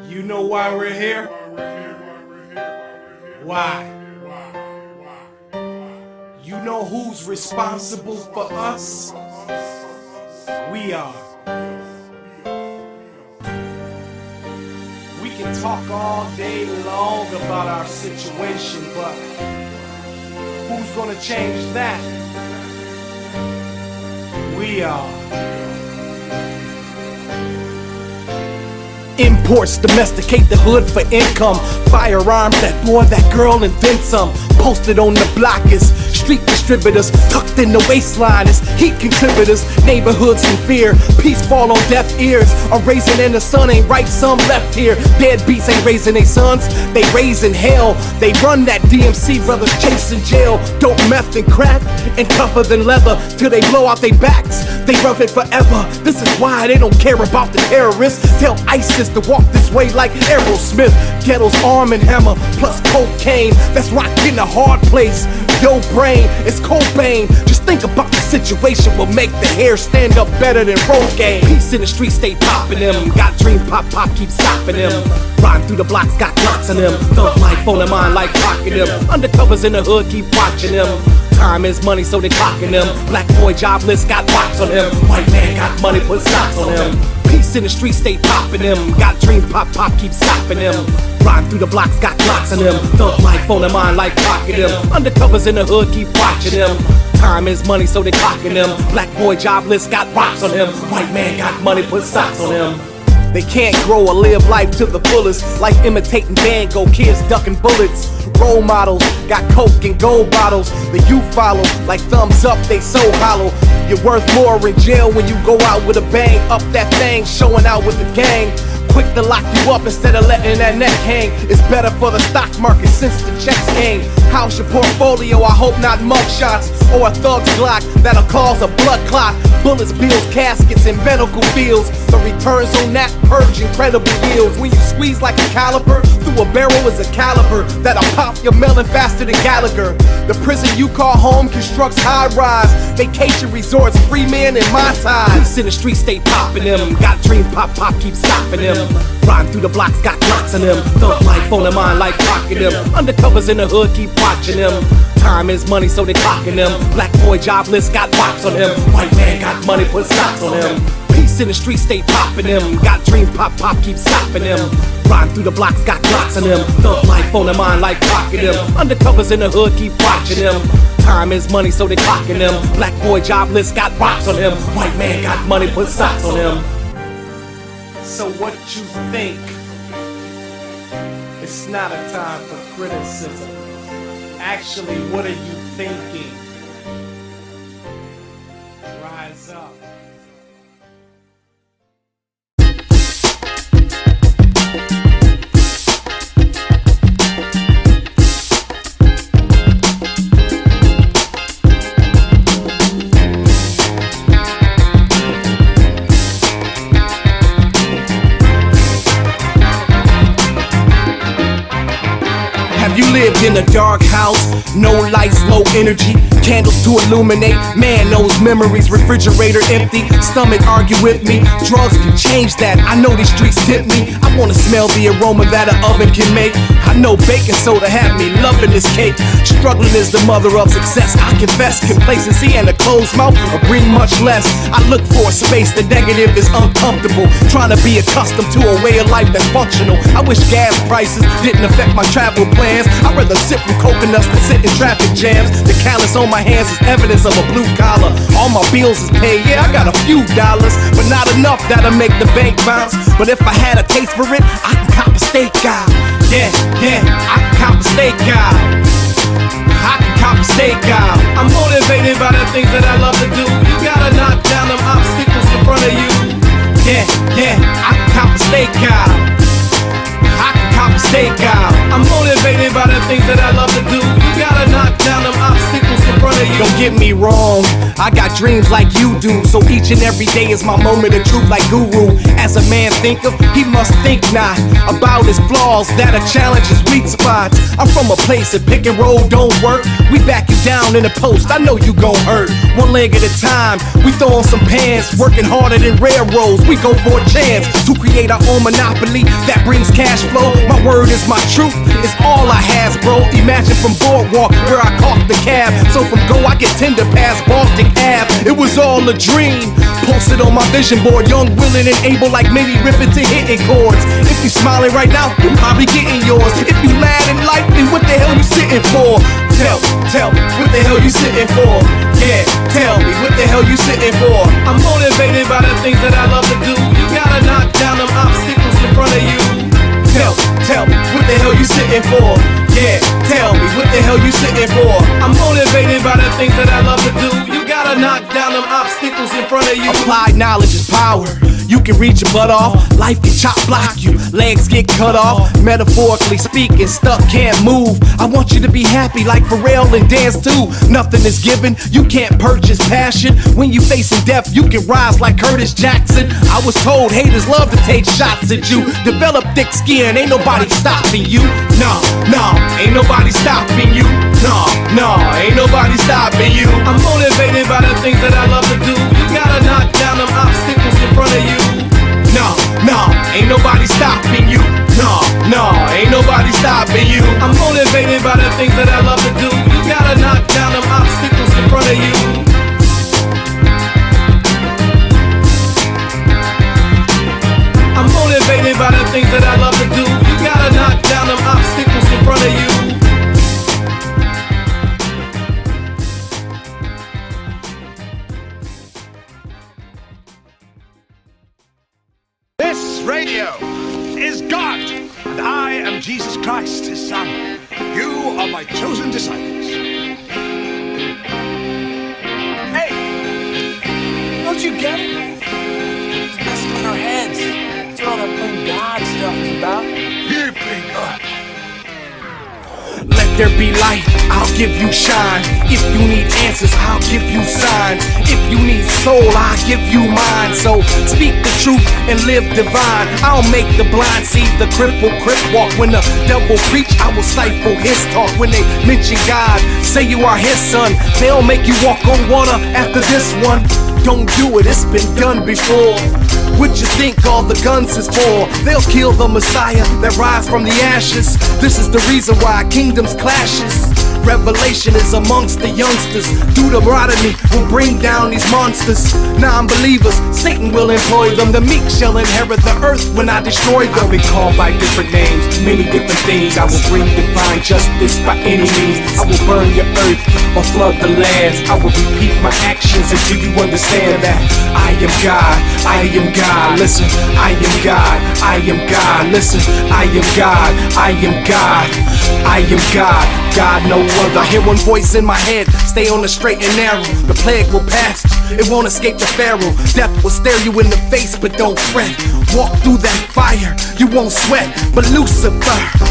You know why we're here? Why? You know who's responsible for us? We are. We can talk all day long about our situation, but who's gonna change that? We are. Imports domesticate the hood for income. Firearms, that boy, that girl, and then some. Posted on the block is street distributors. Tucked in the waistline is heat contributors. Neighborhoods in fear, peace fall on deaf ears. A raisin in the sun ain't right, some left here. Deadbeats ain't raising they sons, they raising hell. They run that DMC, brothers chasing jail. Dope, meth, and crack, and tougher than leather. Till they blow out their backs, they rough it forever. This is why they don't care about the terrorists. Tell ISIS to walk this way like Aerosmith. Ghetto's arm and hammer, plus cocaine. That's rockin' a hard place. Your brain is Cobain. Just think about the situation will make the hair stand up better than Rogaine. Peace in the streets, stay poppin' them. Got dream pop, keep stopping them. Riding through the blocks, got glocks on them. Thug life on their mind like clocking them. Undercovers in the hood, keep watching them. Time is money, so they clocking them. Black boy jobless, got watch on him. White man got money, put socks on him. Peace in the streets, stay poppin' them. Got dream pop, keep stopping them. Riding through the blocks, got glocks on them. Thug life on their mind like clocking them. Undercovers in the hood, keep watching them. Time is money, so they clocking them. Black boy jobless, got rocks on him. White man got money, put socks on him. They can't grow or live life to the fullest. Like imitating Van Gogh, kids ducking bullets. Role models, got coke and gold bottles. The youth follow, like thumbs up, they so hollow. You're worth more in jail when you go out with a bang. Up that thing, showing out with the gang. Quick to lock you up instead of letting that neck hang. It's better for the stock market since the checks came. How's your portfolio? I hope not mugshots or a thug's Glock that'll cause a blood clot. Bullets, bills, caskets, and medical bills. The returns on that purge incredible yields. When you squeeze like a caliper, through a barrel is a caliber that'll pop your melon faster than Gallagher. The prison you call home constructs high-rise vacation resorts, free men in my time. Peace in the streets, stay popping them. Got dream pop, keep stopping them. Riding through the blocks, got glocks on them. Thug life on their mind like clocking them. Undercovers in the hood, keep watching them. Time is money, so they clocking them. Black boy jobless, got box on him. White man got money, put socks on him. Peace in the streets, stay popping them. Got dream pop, keep stopping them. Riding through the blocks, got glocks on them. Thug life on their mind like clocking them. Undercovers in the hood, keep watching them. Time is money, so they clocking them. Black boy jobless, got rocks on him. White man got money, put socks on him. So what you think? It's not a time for criticism. Actually, what are you thinking? Rise up. You lived in a dark house, no lights, low energy, candles to illuminate. Man, those memories, refrigerator empty, stomach argue with me. Drugs can change that, I know these streets tempt me. I wanna smell the aroma that an oven can make. I know baking soda had me loving this cake. Struggling is the mother of success, I confess. Complacency and a closed mouth will bring much less. I look for a space, the negative is uncomfortable. Trying to be accustomed to a way of life that's functional. I wish gas prices didn't affect my travel plans. I'd rather sip from coconuts than sit in traffic jams. The callus on my hands is evidence of a blue collar. All my bills is paid, yeah, I got a few dollars, but not enough that'll make the bank bounce. But if I had a taste for it, I can cop a steak out. Yeah, I can cop a steak out. I can cop a steak out. I'm motivated by the things that I love to do. You gotta knock down them obstacles in front of you. Yeah, I can cop a steak out. I can cop a steak out. I'm motivated by the things that I love to do. You gotta knock down them obstacles in front of you. Don't get me wrong, I got dreams like you do. So each and every day is my moment of truth like Guru. As a man think of, he must think not about his flaws that are challenge his weak spots. I'm from a place that pick and roll don't work. We back you down in the post, I know you gon' hurt. One leg at a time, we throw on some pants, working harder than railroads. We go for a chance to create our own monopoly that brings cash flow. My word is my truth, it's all I has, bro. Imagine from Boardwalk where I caught the cab. So from go I get tender past Baltic Ave. It was all a dream, posted on my vision board. Young, willing, and able like many ripping to hitting chords. If you smiling right now, you probably getting yours. If you mad and like, then what the hell you sitting for? Tell me, what the hell you sitting for? Yeah, tell me, what the hell you sitting for? I'm motivated by the things that I love to do. You gotta knock down them obstacles in front of you. Tell me, what the hell you sitting for? Yeah, tell me, what the hell you sitting for? I'm motivated by the things that I love to do. You gotta knock down them obstacles in front of you. Applied knowledge is power. You can reach your butt off, life can chop block you, legs get cut off. Metaphorically speaking, stuck, can't move. I want you to be happy like Pharrell and dance too. Nothing is given, you can't purchase passion. When you facing death, you can rise like Curtis Jackson. I was told haters love to take shots at you. Develop thick skin, ain't nobody stopping you. Nah, ain't nobody stopping you. Nah, ain't nobody stopping you. I'm motivated by the things that I love to do. You gotta knock down them obstacles in front of you. Nah, ain't nobody stopping you. Nah, ain't nobody stopping you. I'm motivated by the things that I love to do. You gotta knock down them obstacles in front of you. I'm motivated by the things that I love to do. You gotta knock down them obstacles in front of you. This radio is God, and I am Jesus Christ, his son. You are my chosen disciples. Hey, don't you get it? It's messing with our heads. That's what all that playing God stuff is about. You play God. Let there be light, I'll give you shine. If you need answers, I'll give you signs. If you need soul, I'll give you mine. So speak the truth and live divine. I'll make the blind see, the cripple walk. When the devil preach, I will stifle his talk. When they mention God, say you are his son. They'll make you walk on water after this one. Don't do it, it's been done before. What you think all the guns is for? They'll kill the Messiah that rise from the ashes. This is the reason why kingdoms clashes. Revelation is amongst the youngsters. Deuteronomy will bring down these monsters. Non-believers, Satan will employ them. The meek shall inherit the earth when I destroy them. I'll be called by different names, many different things. I will bring divine justice by any means. I will burn your earth or flood the lands. I will repeat my actions until you understand that I am God, I am God. Listen, I am God, I am God. Listen, I am God, I am God, I am God. God, no other. I hear one voice in my head, stay on the straight and narrow. The plague will pass, it won't escape the Pharaoh. Death will stare you in the face, but don't fret. Walk through that fire, you won't sweat. But Lucifer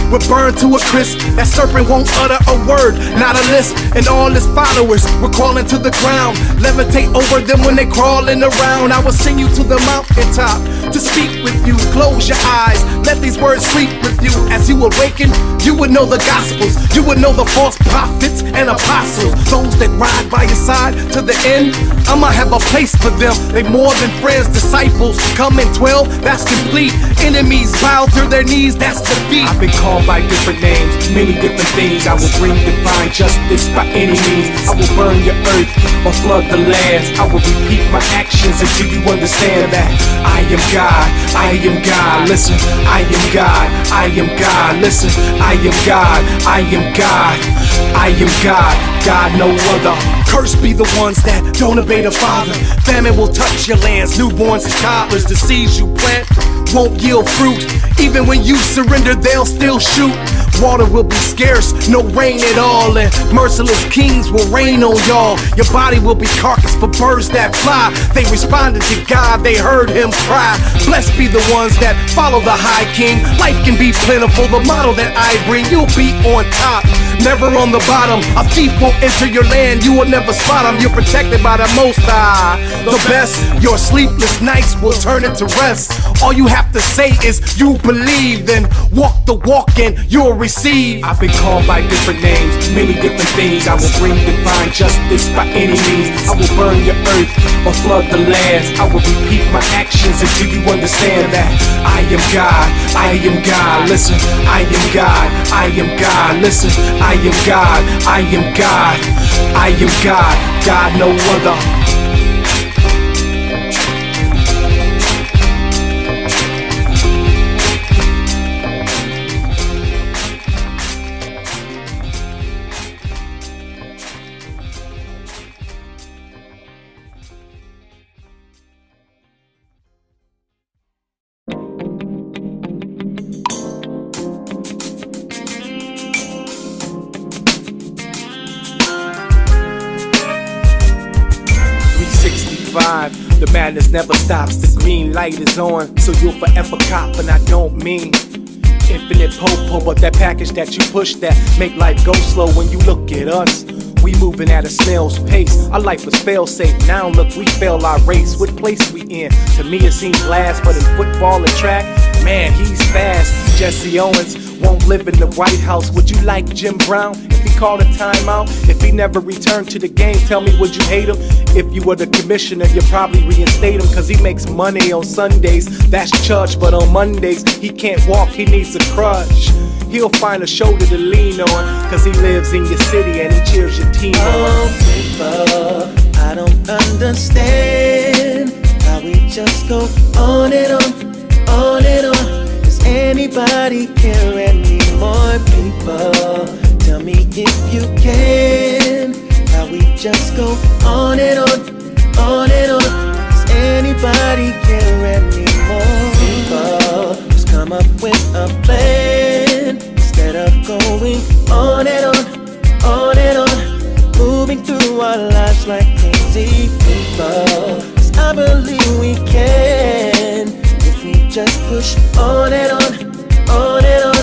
will burn to a crisp. That serpent won't utter a word, not a lisp. And all his followers will crawl into the ground. Levitate over them when they crawling around. I will send you to the mountaintop to speak with you. Close your eyes, let these words sleep with you. As you awaken, you would know the gospels. You would know the false prophets and apostles. Those that ride by your side to the end, I'ma have a place for them. They more than friends, disciples. Come in 12, that's complete. Enemies bow to their knees, that's defeat. I've been called by different names, many different things. I will bring divine justice by any means. I will burn your earth or flood the lands. I will repeat my actions until you understand that I am God, I am God. Listen, I am God, I am God. Listen, I am God, I am God, I am God, God no other. Cursed be the ones that don't obey the Father. Famine will touch your lands, newborns and toddlers. The seeds you plant won't yield fruit. Even when you surrender, they'll still shoot. Water will be scarce, no rain at all, and merciless kings will reign on y'all. Your body will be carcass for birds that fly. They responded to God, they heard him cry. Blessed be the ones that follow the high king. Life can be plentiful, the motto that I bring. You'll be on top, never on the bottom. A thief won't enter your land, you will never spot him. You're protected by the Most High, the best. Your sleepless nights will turn into rest. All you have to say is you believe, then walk the walk and you'll receive. I've been called by different names, many different things. I will bring divine justice by any means. I will burn your earth or flood the lands. I will repeat my actions until you understand that I am God, I am God. Listen, I am God, I am God. Listen, I am God, I am God, I am God, God no other. The madness never stops, the green light is on, so you'll forever cop, and I don't mean infinite popo, but that package that you push that make life go slow. When you look at us, we moving at a snail's pace. Our life was fail-safe, now look, we fail our race. What place we in? To me it seems last, but in football and track, man, he's fast. Jesse Owens won't live in the White House. Would you like Jim Brown if he called a timeout? If he never returned to the game, tell me, would you hate him? If you were the commissioner, you'd probably reinstate him, cause he makes money on Sundays, that's church. But on Mondays, he can't walk, he needs a crutch. He'll find a shoulder to lean on, cause he lives in your city and he cheers your team on. Oh, people, I don't understand how we just go on and on and on. Does anybody care anymore? People, tell me if you can. How we just go on and on and on. Does anybody care anymore? People, just come up with a plan instead of going on and on and on. Moving through our lives like crazy people. 'Cause I believe we can. If we just push on and on and on,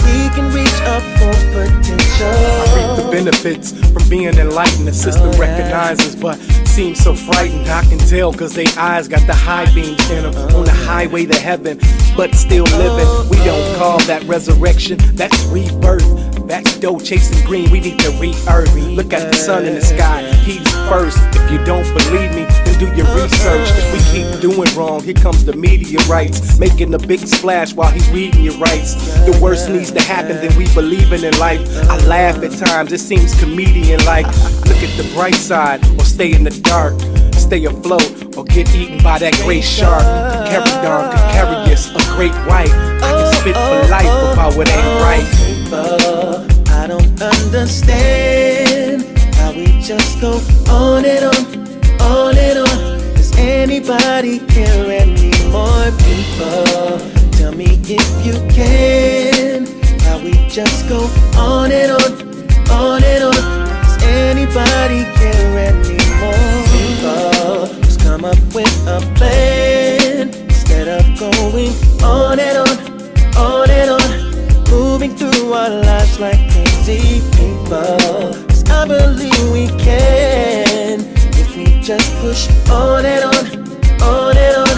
we can reach our full potential. I reap the benefits from being enlightened. The system recognizes, but seems so frightened. I can tell, cause they eyes got the high beams in them. On the highway to heaven, but still living. We don't call that resurrection, that's rebirth. That's dough chasing green, we need to re-earth. Look at the sun in the sky, he's first. If you don't believe me, then do your research. If we keep doing wrong, here comes the meteorites, making a big splash while he's reading your rights. The worst needs to happen than we believing in life. I laugh at times, it seems comedian-like. Look at the bright side, or stay in the dark. Stay afloat, or get eaten by that great shark. Caradon, Carious, a great white. I can spit for life about what ain't right. People, I don't understand how we just go on and on and on. Does anybody care anymore? People, tell me if you can. How we just go on and on and on. Does anybody care anymore? People, just come up with a plan instead of going on and on and on. Moving through our lives like crazy people. 'Cause I believe we can. If we just push on and on and on,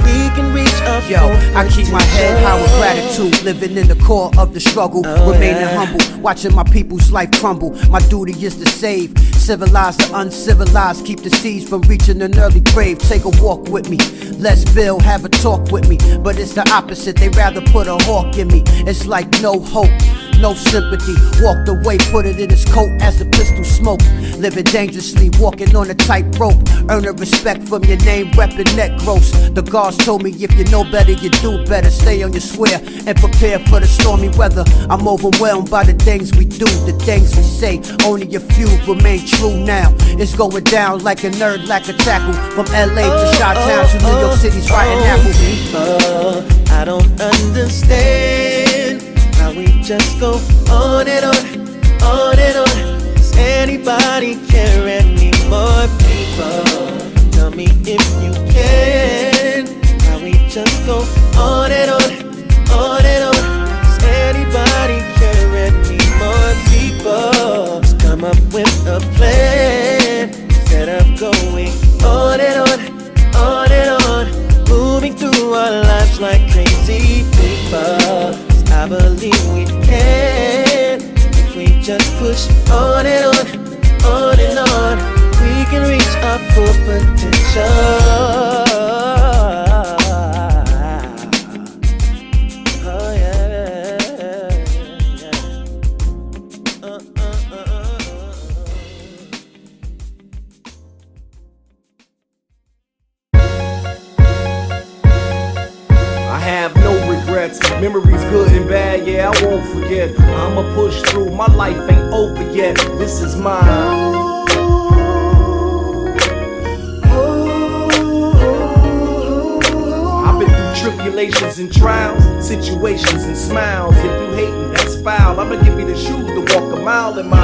we can reach our full Yo, I keep my head high with potential. gratitude, living in the core of the struggle, remaining humble, watching my people's life crumble. My duty is to save, civilize the uncivilized, keep the seeds from reaching an early grave. Take a walk with me, let's build, have a talk with me. But it's the opposite, they rather put a hawk in me. It's like no hope, no sympathy. Walked away, put it in his coat as the pistol smoke. Living dangerously, walking on a tightrope. Earning respect from your name, reppin' neck gross. The guards told me if you know better, you do better. Stay on your square and prepare for the stormy weather. I'm overwhelmed by the things we do, the things we say. Only a few remain true now. It's going down like a nerd lack a tackle. From LA to Chi-Town to New York City's fighting apple. People, I I don't understand how we just go on and on, on and on. Does anybody care anymore? People, tell me if you can. How we just go on and on, on and on. Does anybody care anymore? People, just come up with a plan instead of going on and on, on and on. Moving through our lives like crazy people. 'Cause I believe we can. If we just push on and on, on and on, we can reach our full potential. Oh yeah, yeah. I have no regrets, memories good and bad, yeah, I won't forget. I'ma push through, my life ain't over yet, this is mine. I've been through tribulations and trials, situations and smiles. If you hating, that's foul, I'ma give you the shoes to walk a mile in mine.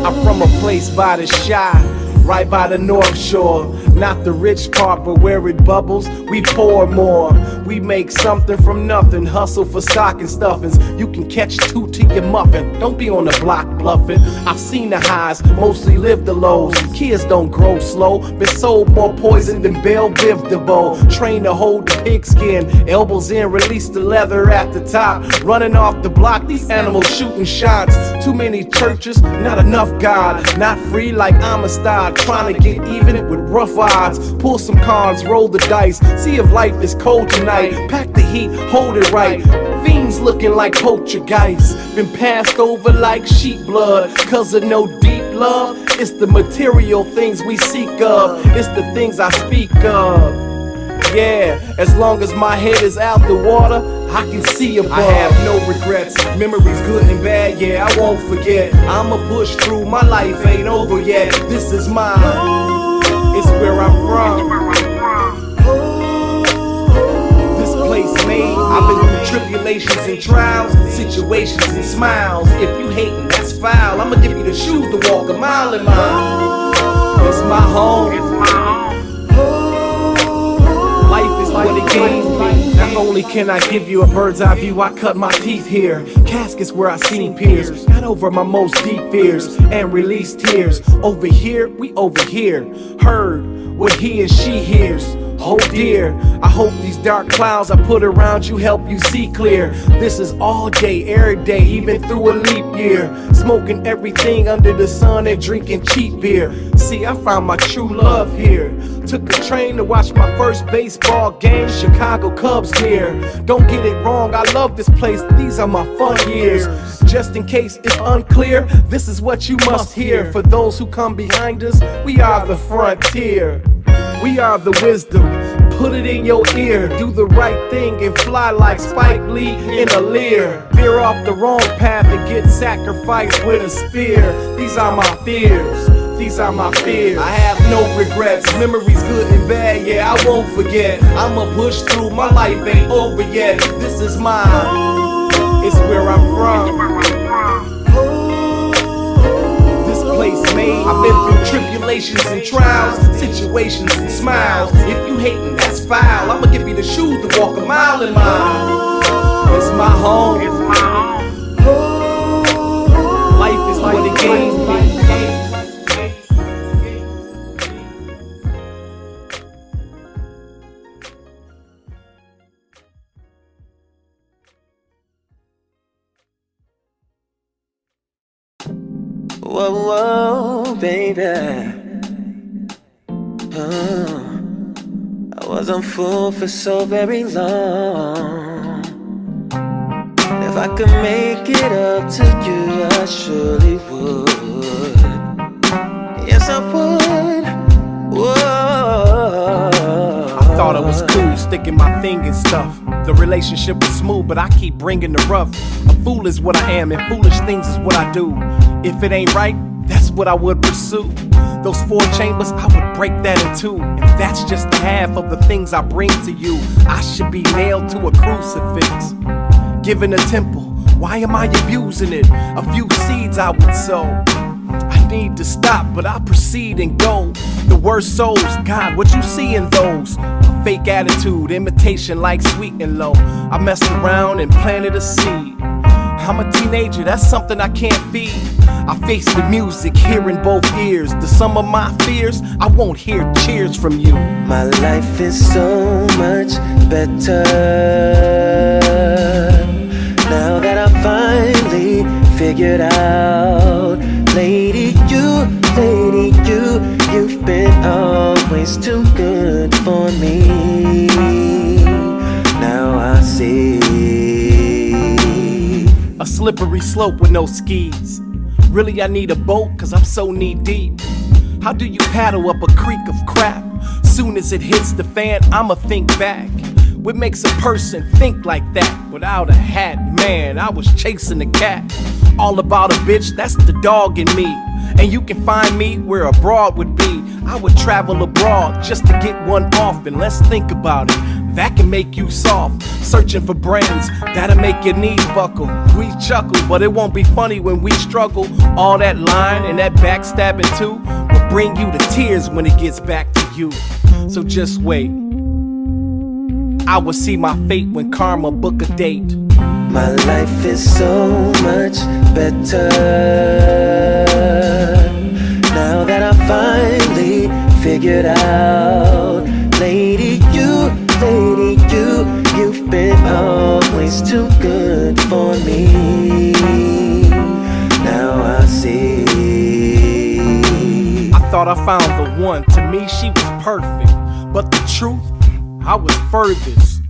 I'm from a place by the Shawn, right by the North Shore. Not the rich part, but where it bubbles, we pour more. We make something from nothing, hustle for stock and stuffings. You can catch two to your muffin, don't be on the block bluffing. I've seen the highs, mostly live the lows. Kids don't grow slow, been sold more poison than Bell Biv DeVoe. Trained to hold the pigskin, elbows in, release the leather at the top. Running off the block, these animals shooting shots. Too many churches, not enough God. Not free like Amistad, trying to get even with rough odds. Pull some cards, roll the dice, see if life is cold tonight. Pack the heat, hold it right. Fiends looking like poltergeists, been passed over like sheep blood. 'Cause of no deep love, it's the material things we seek of. It's the things I speak of. Yeah, as long as my head is out the water, I can see above. I have no regrets, memories good and bad, yeah, I won't forget. I'ma push through, my life ain't over yet, this is mine. It's where I'm from. This place made. I've been through tribulations and trials, situations and smiles. If you hating, that's foul. I'ma give you the shoes to walk a mile in mine. It's my home. Life is what it gave me. Not only can I give you a bird's eye view, I cut my teeth here. Caskets where I seen peers, got over my most deep fears and released tears. Over here, we over here. Heard what he and she hears. Oh dear, I hope these dark clouds I put around you help you see clear. This is all day, every day, even through a leap year. Smoking everything under the sun and drinking cheap beer. See, I found my true love here. Took a train to watch my first baseball game, Chicago Cubs near. Don't get it wrong, I love this place, these are my fun years. Just in case it's unclear, this is what you must hear. For those who come behind us, we are the frontier. We are the wisdom, put it in your ear. Do the right thing and fly like Spike Lee in a Lear. Veer off the wrong path and get sacrificed with a spear. These are my fears, these are my fears. I have no regrets, memories good and bad, yeah, I won't forget. I'ma push through, my life ain't over yet, this is mine. It's where I'm from. Place made. I've been through tribulations and trials, situations and smiles. If you hating, that's foul. I'ma give you the shoes to walk a mile in mine. It's my home. Life is what it gave me. Whoa, whoa, baby. I wasn't fooled for so very long. If I could make it up to you, I surely would. Yes, I would. Whoa. I thought it was cool sticking my thing and stuff. The relationship was smooth, but I keep bringing the rough. A fool is what I am, and foolish things is what I do. If it ain't right, that's what I would pursue. Those 4 chambers, I would break that in 2. And that's just half of the things I bring to you. I should be nailed to a crucifix, given a temple. Why am I abusing it? A few seeds I would sow. I need to stop, but I proceed and go. The worst souls, God, what you see in those? A fake attitude, imitation like sweet and low. I messed around and planted a seed. I'm a teenager, that's something I can't feed. I face the music, hearing both ears. To some of my fears, I won't hear cheers from you. My life is so much better now that I finally figured out. Lady, you've been always too good for me. Now I see a slippery slope with no skis. Really, I need a boat, cause I'm so knee deep. How do you paddle up a creek of crap? Soon as it hits the fan, I'ma think back. What makes a person think like that? Without a hat, man, I was chasing a cat. All about a bitch, that's the dog in me. And you can find me where a broad would be. I would travel abroad just to get one off. And let's think about it, that can make you soft. Searching for brands, that'll make your knees buckle. We chuckle, but it won't be funny when we struggle. All that lying and that backstabbing too will bring you to tears when it gets back to you. So just wait, I will see my fate when karma book a date. my life is so much better now that I finally figured out. Lady, you've been always too good for me. Now I see. I thought I found the one. To me, she was perfect, but the truth, I was furthest.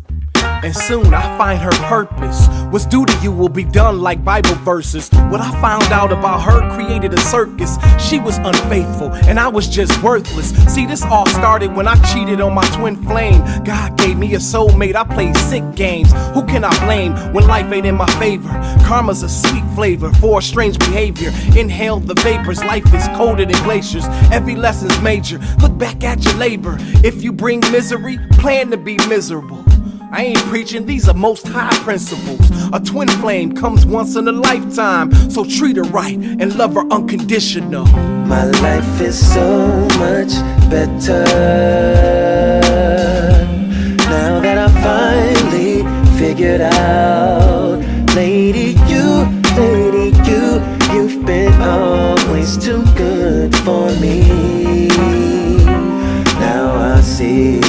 And soon I find her purpose. What's due to you will be done like Bible verses. What I found out about her created a circus. She was unfaithful and I was just worthless. See, this all started when I cheated on my twin flame. God gave me a soulmate, I played sick games. Who can I blame when life ain't in my favor? Karma's a sweet flavor for a strange behavior. Inhale the vapors, life is colder than glaciers. Every lesson's major, look back at your labor. If you bring misery, plan to be miserable. I ain't preaching, these are most high principles. A twin flame comes once in a lifetime, so treat her right and love her unconditional. My life is so much better now that I finally figured out. Lady, you've been always too good for me. Now I see.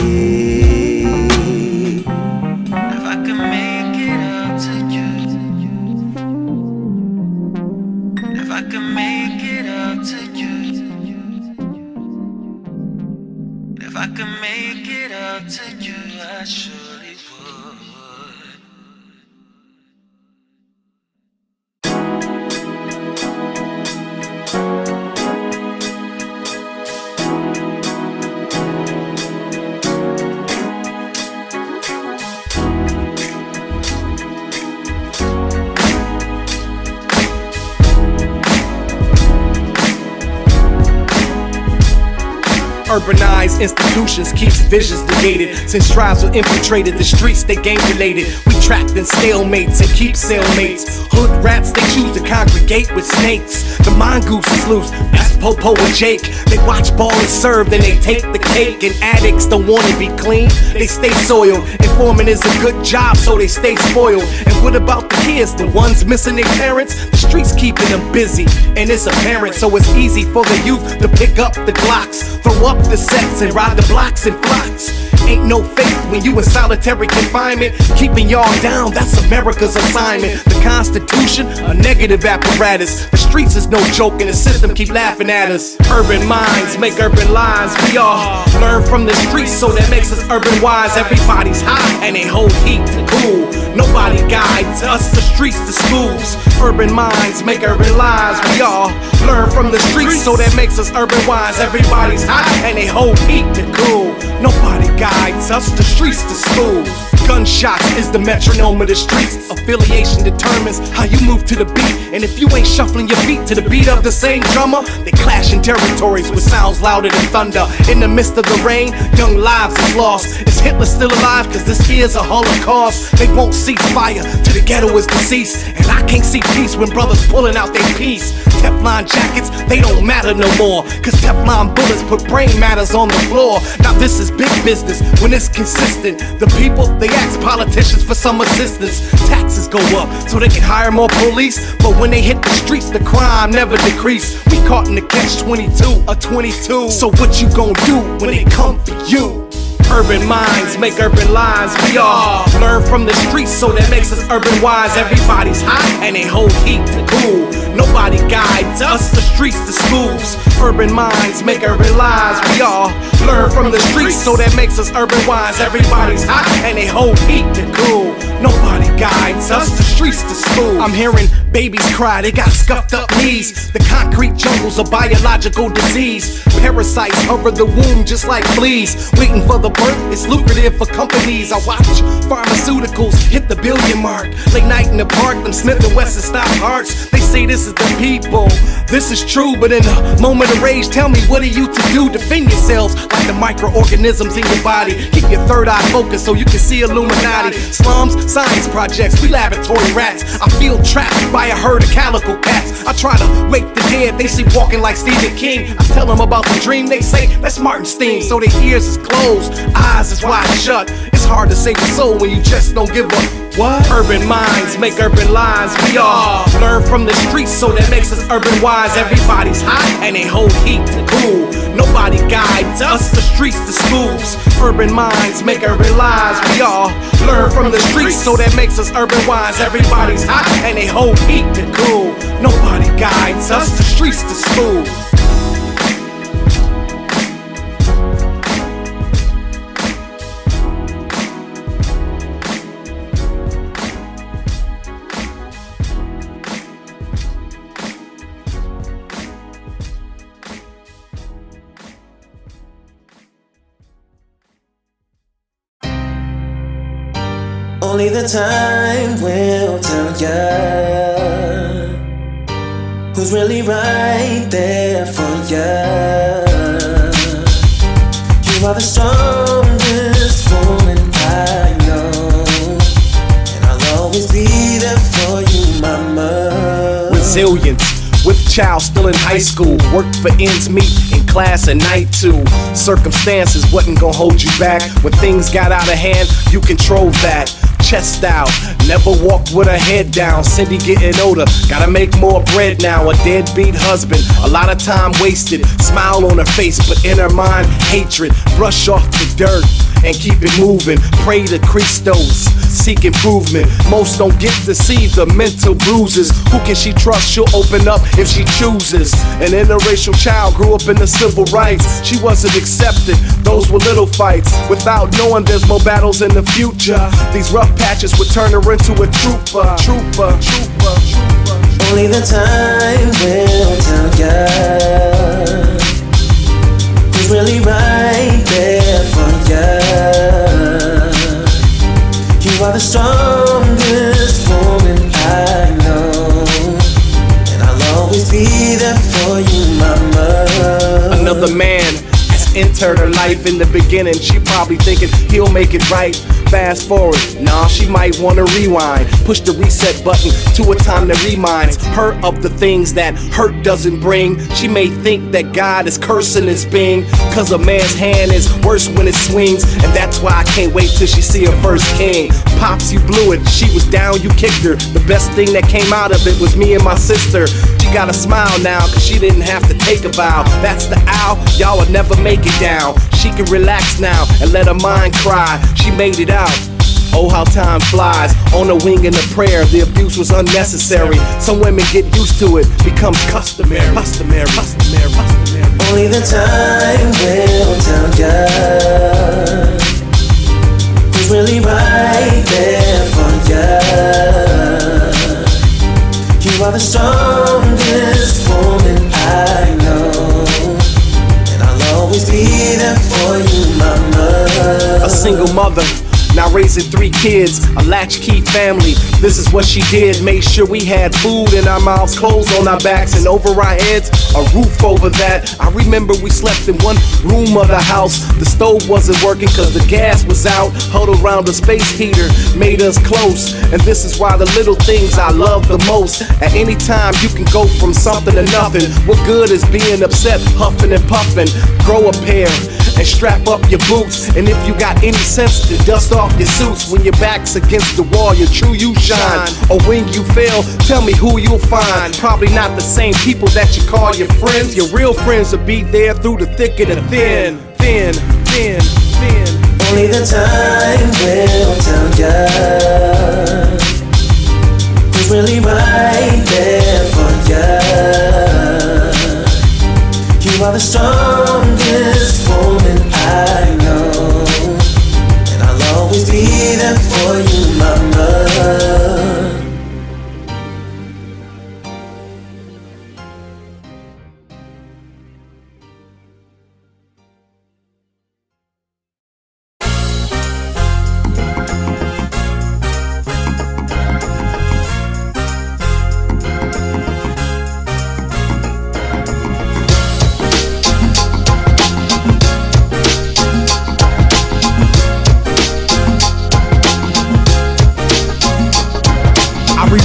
If I could make it up to you, I surely would. Urbanized institutions keeps visions negated. Since tribes were infiltrated, the streets they gang related. We trapped in stalemates and keep cellmates. Hood rats, they choose to congregate with snakes. The mongoose is loose, that's Popo and Jake. They watch ball and serve, then they take the cake. And addicts don't wanna be clean, they stay soiled. Informing is a good job, so they stay spoiled. And what about the kids, the ones missing their parents? The streets keeping them busy, and it's apparent. So it's easy for the youth to pick up the Glocks, throw up the sets and ride the blocks in flocks. Ain't no faith when you in solitary confinement. Keeping y'all down, that's America's assignment. The Constitution, a negative apparatus. The streets is no joke and the system keep laughing at us. Urban minds make urban lives. We all learn from the streets, so that makes us urban wise. Everybody's high and they hold heat to cool. Nobody guides us, the streets, the schools. Urban minds make urban lives. We all learn from the streets, so that makes us urban wise. Everybody's high and they hold heat to cool. Nobody guides us, the streets, the schools. Gunshots is the metronome of the streets. Affiliation determines how you move to the beat. And if you ain't shuffling your feet to the beat of the same drummer, they clash in territories with sounds louder than thunder. In the midst of the rain, young lives is lost. Is Hitler still alive? Cause this is a holocaust. They won't cease fire till the ghetto is deceased. And I can't see peace when brothers pulling out their piece. Teflon jackets, they don't matter no more. Cause Teflon bullets put brain matters on the floor. Now this is big business when it's consistent. The people, they ask politicians for some assistance. Taxes go up so they can hire more police. But when they hit the streets, the crime never decrease. We caught in the catch-22 or 22. So what you gon' do when they come for you? Urban minds make urban lives. We all learn from the streets, so that makes us urban wise. Everybody's hot and they hold heat to cool. Nobody guides us, the streets, the schools. Urban minds make urban lives. We all learn from the streets, so that makes us urban wise. Everybody's hot and they hold heat to cool. Nobody guides us, the streets, the school. I'm hearing babies cry, they got scuffed up knees. The concrete jungle's a biological disease. Parasites hover the womb just like fleas. Waiting for the birth, it's lucrative for companies. I watch pharmaceuticals hit the billion mark. Late night in the park, them Smith and Wesson stop hearts. They say this is the people, this is true. But in a moment of rage, tell me what are you to do? Defend yourselves like the microorganisms in your body. Keep your third eye focused so you can see Illuminati. Slums, science projects, we laboratory rats. I feel trapped by a herd of calico cats. I try to wake the dead, they sleep walking like Stephen King. I tell them about the dream, they say that's Martin Steen. So their ears is closed, eyes is wide shut. It's hard to save your soul when you just don't give a what? Urban minds make urban lives. We all learn from the streets, so that makes us urban wise. Everybody's hot and they hold heat to cool. Nobody guides us, the streets, the schools. Urban minds make urban lives. We all learn from the streets, so that makes us urban wise. Everybody's hot and they hold heat to cool. Nobody guides us, the streets, the schools. Only the time will tell ya who's really right there for ya. You are the strongest woman I know, and I'll always be there for you, mama. Resilience. With child still in high school, worked for ends meet in class at night too. Circumstances wasn't gonna hold you back. When things got out of hand, you controlled that. Chest out, never walked with her head down. Cindy getting older, gotta make more bread now. A deadbeat husband, a lot of time wasted. Smile on her face, but in her mind, hatred. Brush off the dirt and keep it moving. Pray to Christos, seek improvement. Most don't get to see the mental bruises. Who can she trust? She'll open up if she chooses. An interracial child grew up in the civil rights. She wasn't accepted, those were little fights. Without knowing there's more battles in the future, these rough patches would turn her into a trooper. Only the time will tell ya who's really right there for ya. You are the strongest woman I know, and I'll always be there for you, mama. Another man has entered her life. In the beginning, she probably thinking he'll make it right. Fast forward, nah, she might wanna rewind. Push the reset button to a time that reminds her of the things that hurt doesn't bring. She may think that God is cursing his being, cause a man's hand is worse when it swings. And that's why I can't wait till she see her first king. Pops, you blew it, she was down, you kicked her. The best thing that came out of it was me and my sister. She got a smile now, cause she didn't have to take a vow. That's the owl, y'all would never make it down. She can relax now and let her mind cry. She made it out. Oh, how time flies. On a wing and a prayer, the abuse was unnecessary. Some women get used to it, becomes customary. Only the time will tell ya who's really right there for ya. You are the strongest woman I know, and I'll always be there for you, mama. A single mother now raising 3 kids, a latchkey family. This is what she did, made sure we had food in our mouths, clothes on our backs, and over our heads, a roof over that. I remember we slept in one room of the house. The stove wasn't working cause the gas was out. Huddled around a space heater made us close. And this is why the little things I love the most. At any time you can go from something to nothing. What good is being upset, huffing and puffing? Grow a pair and strap up your boots. And if you got any sense, to dust off your suits. When your back's against the wall, you're true, you shine. Or when you fail, tell me who you'll find. Probably not the same people that you call your friends. Your real friends will be there through the thick and the thin. Only the time will tell ya who's really right there for ya. You are the strongest woman I know, and I'll always be there for you, mama.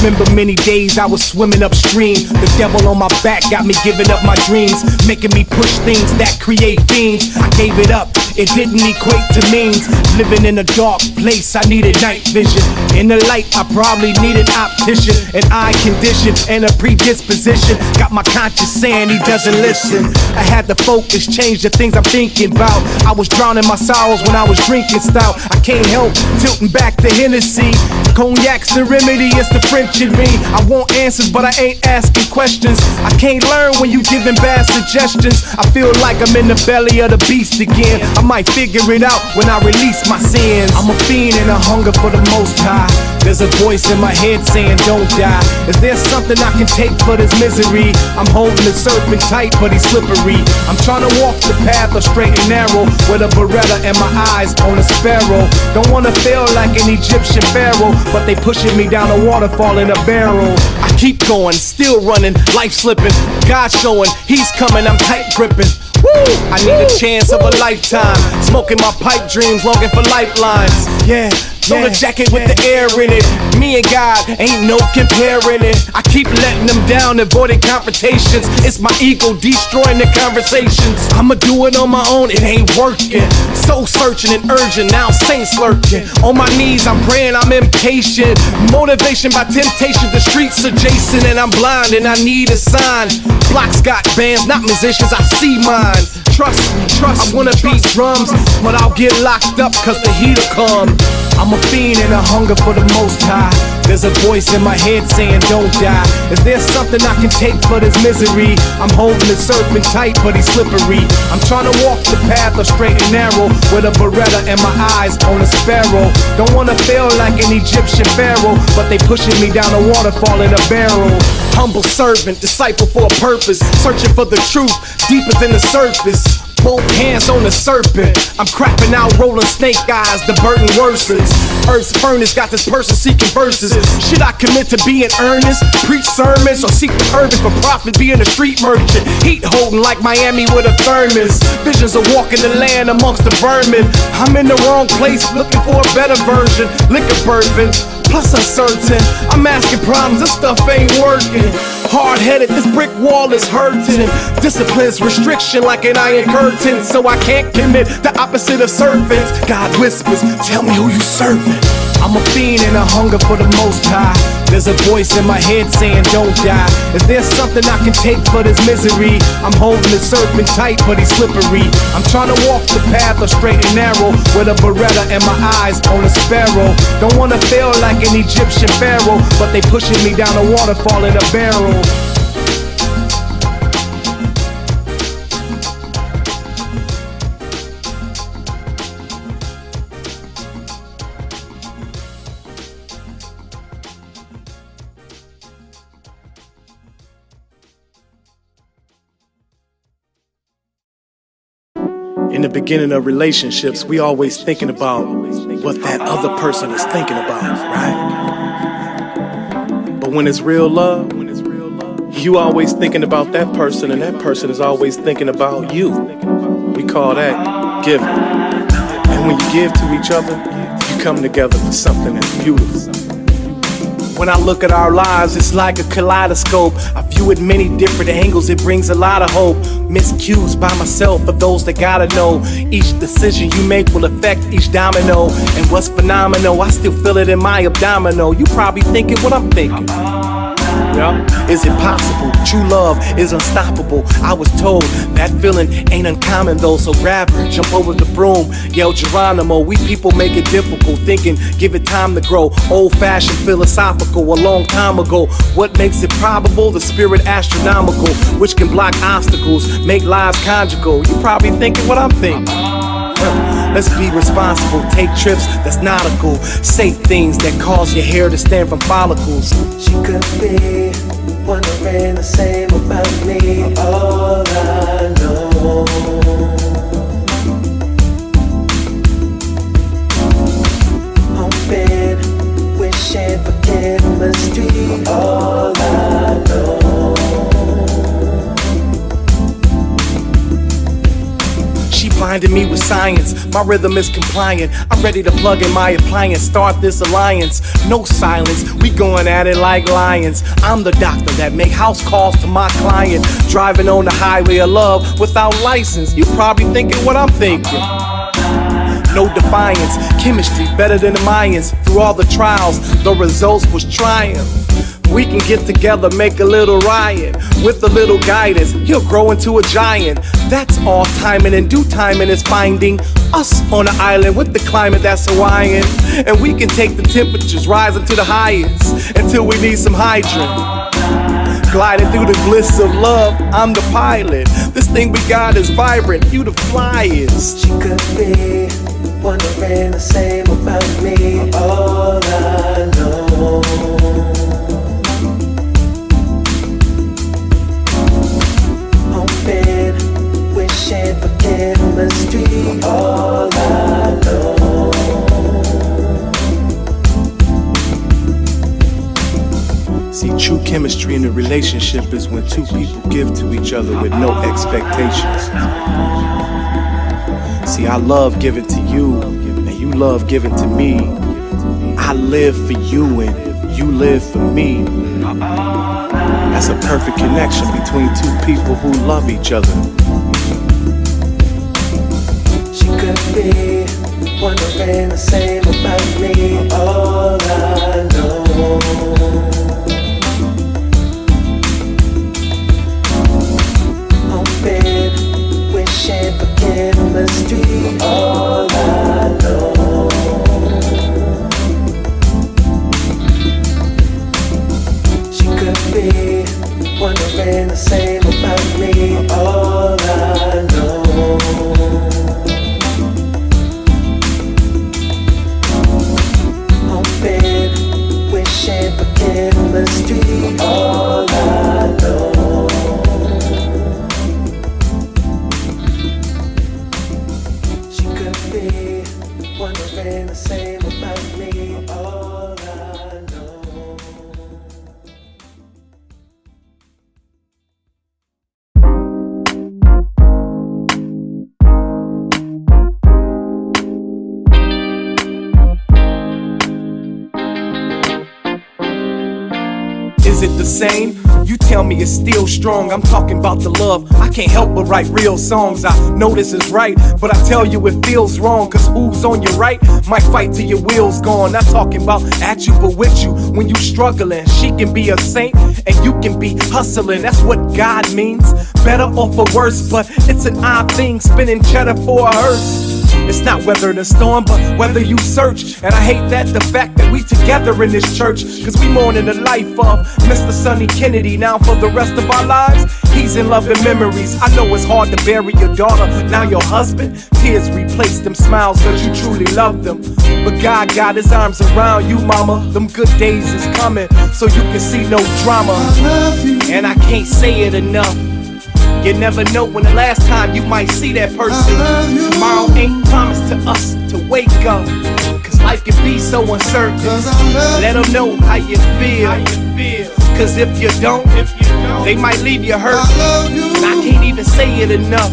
Remember many days I was swimming upstream. The devil on my back got me giving up my dreams, making me push things that create fiends. I gave it up, it didn't equate to means. Living in a dark place, I needed night vision. In the light, I probably needed optician. An eye condition and a predisposition got my conscience saying he doesn't listen. I had to focus, change the things I'm thinking about. I was drowning my sorrows when I was drinking stout. I can't help tilting back the Hennessy. Cognac's the remedy, it's the French in me. I want answers, but I ain't asking questions. I can't learn when you giving bad suggestions. I feel like I'm in the belly of the beast again. I might figure it out when I release my sins. I'm a fiend and a hunger for the most high. There's a voice in my head saying don't die. Is there something I can take for this misery? I'm holding the serpent tight, but he's slippery. I'm trying to walk the path of straight and narrow, with a beretta and my eyes on a sparrow. Don't wanna feel like an Egyptian pharaoh, but they pushing me down a waterfall in a barrel. I keep going, still running, life slipping. God showing, he's coming, I'm tight gripping. Woo! I need a chance of a lifetime. Smoking my pipe dreams, longing for lifelines. Yeah. On a jacket with the air in it. Me and God, ain't no comparing it. I keep letting them down, avoiding confrontations. It's my ego destroying the conversations. I'ma do it on my own, it ain't working. Soul searching and urgent, now saints lurking. On my knees, I'm praying, I'm impatient. Motivation by temptation, the streets adjacent. And I'm blind and I need a sign. Blocks got bands, not musicians, I see mine. Trust me, I wanna beat drums, but I'll get locked up cause the heat'll come. I'm a fiend and a hunger for the most high. There's a voice in my head saying don't die. Is there something I can take for this misery? I'm holding the serpent tight, but he's slippery. I'm trying to walk the path of straight and narrow, with a beretta and my eyes on a sparrow. Don't wanna feel like an Egyptian pharaoh, but they pushing me down a waterfall in a barrel. Humble servant, disciple for a purpose, searching for the truth deeper than the surface. Both hands on the serpent, I'm crapping out, rolling snake eyes, the burden worsens. Earth's furnace got this person seeking verses. Should I commit to being earnest, preach sermons, or seek the urban for profit, being a street merchant? Heat holding like Miami with a thermos. Visions of walking the land amongst the vermin. I'm in the wrong place, looking for a better version. Liquor bourbon, plus uncertain. I'm asking problems, this stuff ain't working. Hard-headed, this brick wall is hurting. Discipline's restriction like an iron curtain, so I can't commit the opposite of servants. God whispers, tell me who you serving. I'm a fiend and a hunger for the most high. There's a voice in my head saying don't die. Is there something I can take for this misery? I'm holding the serpent tight, but he's slippery. I'm trying to walk the path of straight and narrow, with a beretta and my eyes on a sparrow. Don't wanna feel like an Egyptian pharaoh, but they pushing me down a waterfall in a barrel. In the beginning of relationships, we always thinking about what that other person is thinking about, right? But when it's real love, you always thinking about that person, and that person is always thinking about you. We call that giving. And when you give to each other, you come together for something that's beautiful. When I look at our lives, it's like a kaleidoscope. I view it many different angles, it brings a lot of hope. Miscues by myself for those that gotta know. Each decision you make will affect each domino. And what's phenomenal, I still feel it in my abdominal. You probably thinking what I'm thinking. Yeah. Is it possible? True love is unstoppable. I was told that feeling ain't uncommon though. So grab her, jump over the broom, yell Geronimo. We people make it difficult, thinking give it time to grow. Old-fashioned philosophical, a long time ago. What makes it probable? The spirit astronomical, which can block obstacles, make lives conjugal. You probably thinking what I'm thinking. Let's be responsible, take trips that's nautical. Say things that cause your hair to stand from follicles. She could be wondering the same about me. All I know, hoping, wishing for chemistry. All I know. She blinded me with science, my rhythm is compliant. I'm ready to plug in my appliance, start this alliance. No silence, we going at it like lions. I'm the doctor that make house calls to my client. Driving on the highway of love without license. You probably thinking what I'm thinking. No defiance, chemistry better than the Mayans. Through all the trials, the results was triumph. We can get together, make a little riot. With a little guidance, he'll grow into a giant. That's all timing, and due timing is finding us on an island with the climate that's Hawaiian. And we can take the temperatures rising to the highest until we need some hydrant. Gliding through the bliss of love, I'm the pilot. This thing we got is vibrant, you the flyest. She could be wondering the same about me. All I know, hoping, wishing for chemistry. All I know. See, true chemistry in a relationship is when two people give to each other with no expectations. See, I love giving to you, and you love giving to me. I live for you, and you live for me. That's a perfect connection between two people who love each other. She could be wondering the same about me. All I know, hoping, wishing for chemistry. All I know. She could be wondering the same about me. All I know. Hoping, wishing for chemistry. All I know. She could be wondering the same about me. All I know. Is it the same? You tell me it's still strong. I'm talking about the love. I can't help but write real songs. I know this is right, but I tell you it feels wrong. Cause who's on your right might fight till your wheels gone. Not talking about at you, but with you when you struggling. She can be a saint and you can be hustling. That's what God means. Better or for worse, but it's an odd thing spinning cheddar for a hearse. It's not weather the storm, but whether you search. And I hate that the fact that we together in this church. Cause we mourning the life of Mr. Sonny Kennedy. Now for the rest of our lives, he's in love and memories. I know it's hard to bury your daughter, now your husband. Tears replace them smiles cause you truly love them. But God got his arms around you, mama. Them good days is coming, so you can see no drama. I love you. And I can't say it enough. You never know when the last time you might see that person. Tomorrow ain't promised to us to wake up, cause life can be so uncertain. Let them know how you feel, cause if you don't, they might leave you hurt. And I can't even say it enough.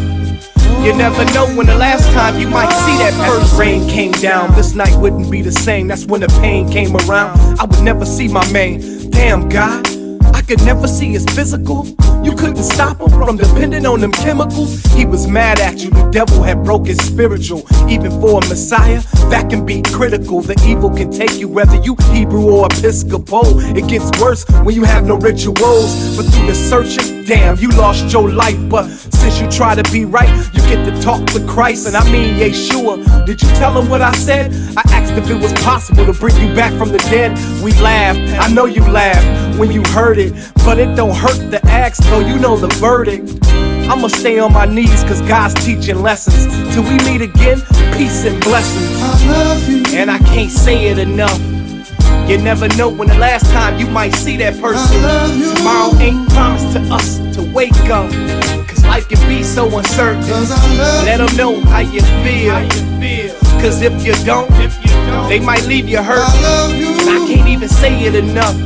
You never know when the last time you might see that person. Rain came down, this night wouldn't be the same. That's when the pain came around. I would never see my man. Damn, God, I could never see his physical. You couldn't stop him from depending on them chemicals. He was mad at you, the devil had broke his spiritual. Even for a Messiah, that can be critical. The evil can take you whether you Hebrew or Episcopal. It gets worse when you have no rituals. But through the searching, damn, you lost your life. But since you try to be right, you get to talk to Christ. And I mean Yeshua. Did you tell him what I said? I asked if it was possible to bring you back from the dead. We laughed, I know you laughed when you heard it, but it don't hurt to ask, though you know the verdict. I'ma stay on my knees cause God's teaching lessons. Till we meet again, peace and blessings. I love you. And I can't say it enough. You never know when the last time you might see that person. Tomorrow ain't promised to us to wake up, cause life can be so uncertain. Let them know how you feel, cause if you don't, they might leave you hurt. And I can't even say it enough.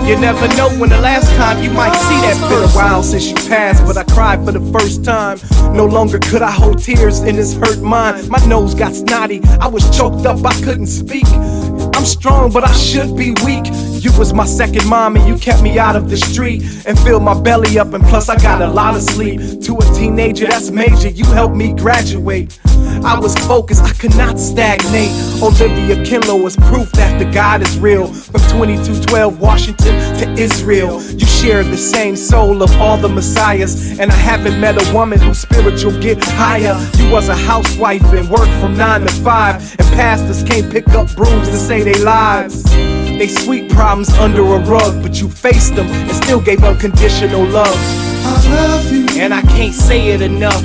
You never know when the last time you might see that person. Been a while since you passed, but I cried for the first time. No longer could I hold tears in this hurt mind. My nose got snotty, I was choked up, I couldn't speak. I'm strong, but I should be weak. You was my second mom and you kept me out of the street and filled my belly up, and plus I got a lot of sleep. To a teenager, that's major, you helped me graduate. I was focused, I could not stagnate. Olivia Kinlow was proof that the God is real. From 2212 Washington to Israel, you share the same soul of all the messiahs. And I haven't met a woman whose spiritual get higher. You was a housewife and worked from 9 to 5, and pastors can't pick up brooms to say they lives. They sweep problems under a rug, but you faced them and still gave unconditional love. I love you. And I can't say it enough.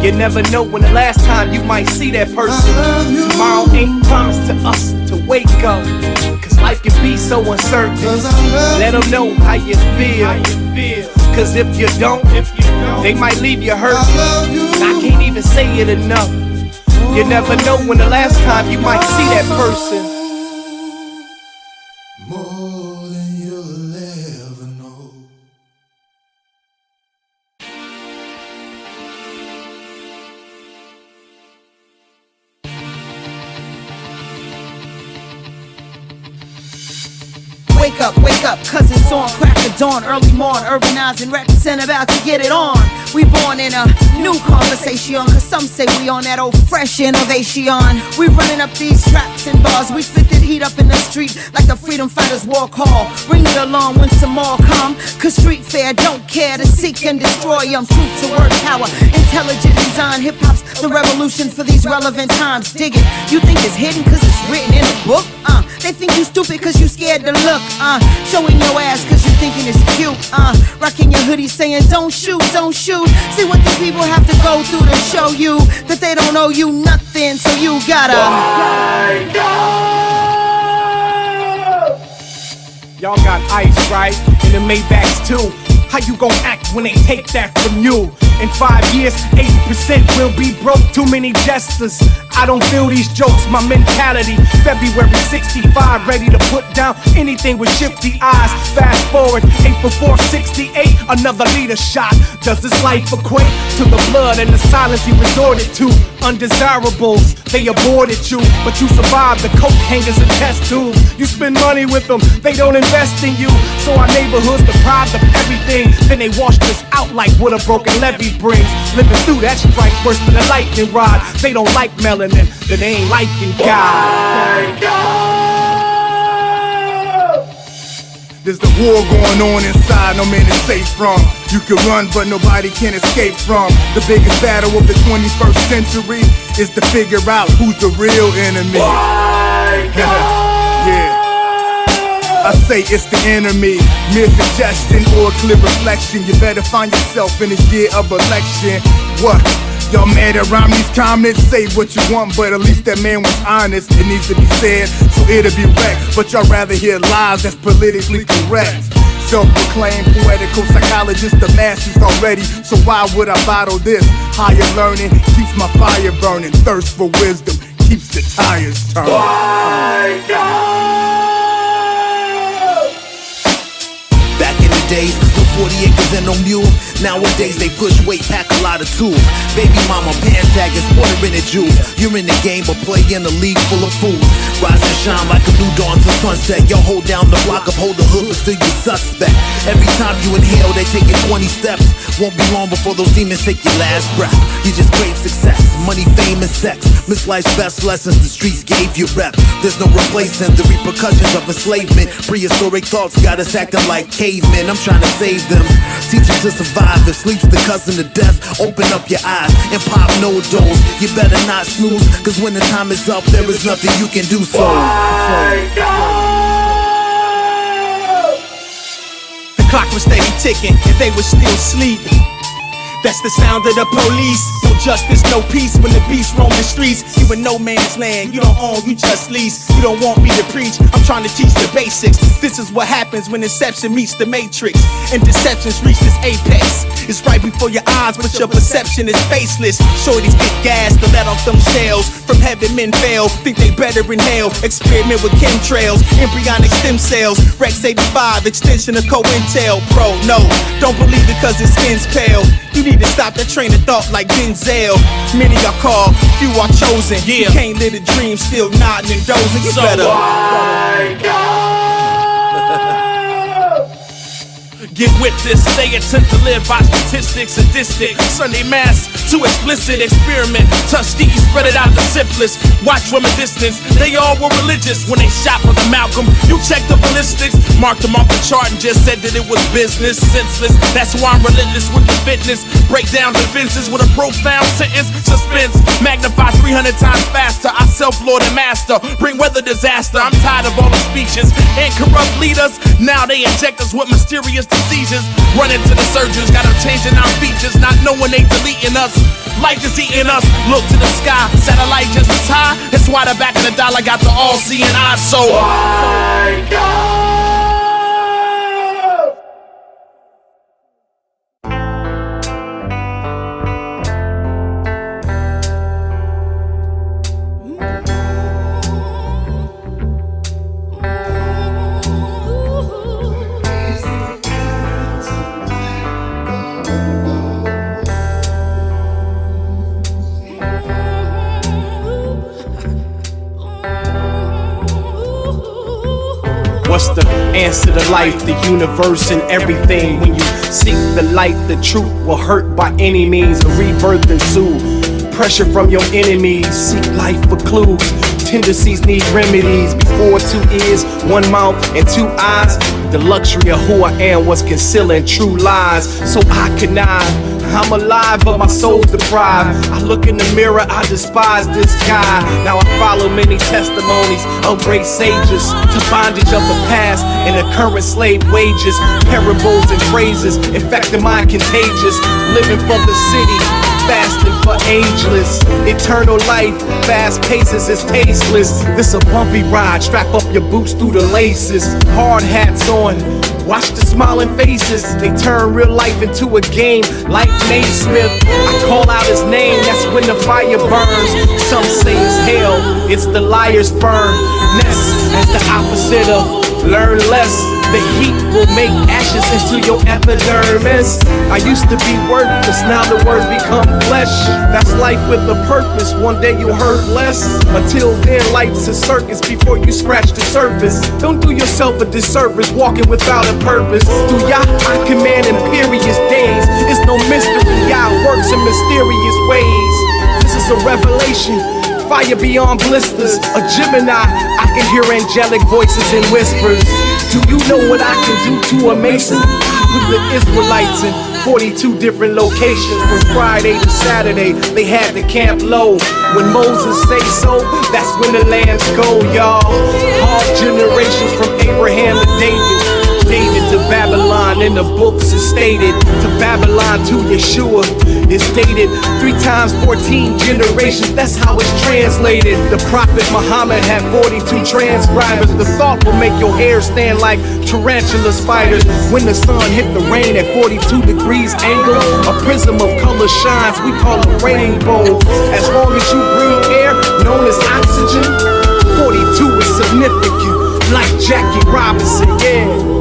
You never know when the last time you might see that person. Tomorrow ain't promised to us to wake up, cause life can be so uncertain. Let them know how you feel, cause if you don't, they might leave you hurt. And I can't even say it enough. You never know when the last time you might see that person. More than you'll ever know. Wake up, cause it's on, crack of dawn, early morn, urbanizing, represent about to get it on. We born in a new conversation, cause some say we on that old fresh innovation. We running up these traps and bars, we fit the heat up in the street like the freedom fighters walk hall. Ring it along when some more come, cause street fair don't care to seek and destroy them. Truth to word power, intelligent design, hip-hop's the revolution for these relevant times. Dig it, you think it's hidden cause it's written in a book? They think you stupid cause you scared to look, showing your ass cause you thinking it's cute, rocking your hoodie saying don't shoot, don't shoot. See what these people have to go through to show you that they don't owe you nothing, so you gotta wake up. Y'all got ice, right? And the Maybachs too. How you gon' act when they take that from you? In 5 years, 80% will be broke. Too many jesters. I don't feel these jokes, my mentality. February 65, ready to put down anything with shifty eyes. Fast forward, April 4th, 68, another leader shot. Does this life equate to the blood and the silence you resorted to? Undesirables, they aborted you, but you survived the coke hangers and test tubes. You spend money with them, they don't invest in you. So our neighborhood's deprived of everything. Then they washed us out like what a broken levee brings. Living through that strife worse than a lightning rod. They don't like melanin, then they ain't liking God. There's the war going on inside, no man is safe from. You can run, but nobody can escape from. The biggest battle of the 21st century is to figure out who's the real enemy. Yeah. I say it's the enemy, mere suggestion or clear reflection. You better find yourself in this year of election. What? Y'all mad around these comments? Say what you want, but at least that man was honest. It needs to be said, so it'll be wrecked. But y'all rather hear lies that's politically correct. Self-proclaimed poetical psychologist, the masses already. So why would I bottle this? Higher learning keeps my fire burning. Thirst for wisdom keeps the tires turning. Back in the days, no 40 acres and no mule. Nowadays they push weight, pack a lot of tools. Baby mama, pants sagging, sporting a jewel. You're in the game, but play in a league full of fools. Rise and shine like a new dawn to sunset. Yo, hold down the block, uphold the hood, but still you suspect. Every time you inhale, they take it 20 steps. Won't be long before those demons take your last breath. You just crave success, money, fame, and sex. Miss life's best lessons, the streets gave you rep. There's no replacing the repercussions of enslavement. Prehistoric thoughts got us acting like cavemen. I'm trying to save them, teach them to survive. If sleep's the cousin of death, open up your eyes and pop no dose. You better not snooze, cause when the time is up, there is nothing you can do. So the clock was steady ticking and they were still sleeping. That's the sound of the police. No justice, no peace when the beast roam the streets. You in no man's land, you don't own, you just lease. You don't want me to preach, I'm trying to teach the basics. This is what happens when inception meets the matrix and deceptions reach this apex. It's right before your eyes, but your perception is faceless. Shorties get gassed to let off them shells. From heaven men fail, think they better in hell. Experiment with chemtrails, embryonic stem cells. Rex 85, extension of COINTEL. Bro, no, don't believe it cause his skin's pale. You need to stop that train of thought like Denzel. Many are called, few are chosen. You can't live a dream, still nodding and dozing. You better wake up. Get with this, they attempt to live by statistics, sadistic. Sunday mass, too explicit, experiment. Tuskegee, spread it out to syphilis. Watch from a distance, they all were religious. When they shot for the Malcolm, you checked the ballistics. Marked them off the chart and just said that it was business. Senseless, that's why I'm relentless with the fitness. Break down defenses with a profound sentence. Suspense, magnify 300 times faster. I self-lord and master, bring weather disaster. I'm tired of all the speeches and corrupt leaders. Now they inject us with mysterious diseases. Run into the surgeons, got them changing our features, not knowing they deleting us. Life is eating us. Look to the sky, satellite just as high. That's why the back of the dollar got the all-seeing eye. So wake up. What's the answer to life, the universe, and everything? When you seek the light, the truth will hurt by any means. A rebirth ensue. Pressure from your enemies. Seek life for clues. Tendencies need remedies. Before 2 ears, 1 mouth, and 2 eyes. The luxury of who I am was concealing true lies. So I connive. I'm alive, but my soul's deprived. I look in the mirror, I despise this guy. Now I follow many testimonies of great sages. To bondage of the past and the current slave wages. Parables and phrases, infect the mind contagious. Living for the city, fasting for ageless. Eternal life, fast paces is tasteless. This a bumpy ride, strap up your boots through the laces. Hard hats on, watch the smiling faces. They turn real life into a game like Naismith. I call out his name, that's when the fire burns. Some say it's hell, it's the liar's burn. Ness as the opposite of learn less. The heat will make ashes into your epidermis. I used to be worthless, now the words become flesh. That's life with a purpose, one day you'll hurt less. Until then, life's a circus before you scratch the surface. Don't do yourself a disservice walking without a purpose. Through Yah, I command imperious days. It's no mystery, Yah works in mysterious ways. This is a revelation. Fire beyond blisters, a Gemini. I can hear angelic voices and whispers. Do you know what I can do to a Mason? With the Israelites in 42 different locations. From Friday to Saturday, they had the camp low. When Moses say so, that's when the lands go, y'all. All generations from Abraham to David. David to Babylon, in the books is stated. To Babylon to Yeshua, it's dated 3 times 14 generations, that's how it's translated. The prophet Muhammad had 42 transcribers. The thought will make your hair stand like tarantula spiders. When the sun hit the rain at 42 degrees angle, a prism of color shines, we call it rainbow. As long as you breathe air, known as oxygen, 42 is significant, like Jackie Robinson, yeah.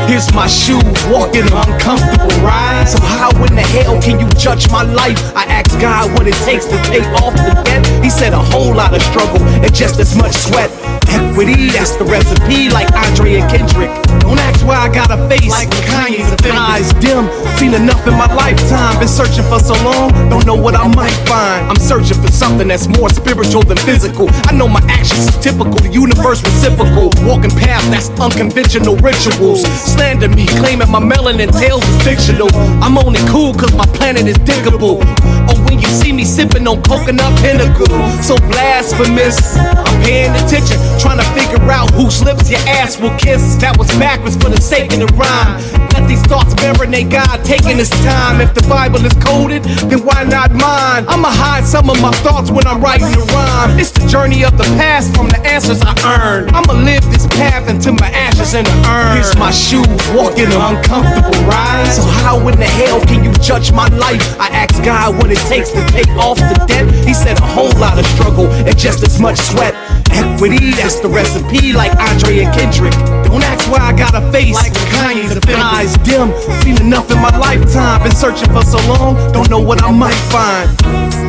Here's my shoes, walking uncomfortable ride. So how in the hell can you judge my life? I asked God what it takes to pay off the debt. He said a whole lot of struggle and just as much sweat. Equity, that's the recipe, like Andre and Kendrick. Don't ask why I got a face like Kanye's eyes dim. Seen enough in my lifetime, been searching for so long, don't know what I might find. I'm searching for something that's more spiritual than physical. I know my actions is typical, the universe reciprocal. Walking paths that's unconventional rituals. Slander me, claiming my melanin tales is fictional. I'm only cool cause my planet is diggable. Oh, when you see me sipping on coconut pinnacle, so blasphemous, I'm paying attention, trying to figure out whose lips your ass will kiss. That was backwards for the sake of the rhyme. Let these thoughts marinate, God taking his time. If the Bible is coded, then why not mine? I'ma hide some of my thoughts when I'm writing a rhyme. It's the journey of the past from the answers I earned. I'ma live this path until my ashes in the urn. Here's my shoes, walking an uncomfortable ride. So how in the hell can you judge my life? I asked God what it takes to pay off the debt. He said a whole lot of struggle and just as much sweat. Equity, that's the recipe, like Andre and Kendrick. Don't ask why I got a face like Kanye's eyes dim. Seen enough in my lifetime, been searching for so long, don't know what I might find.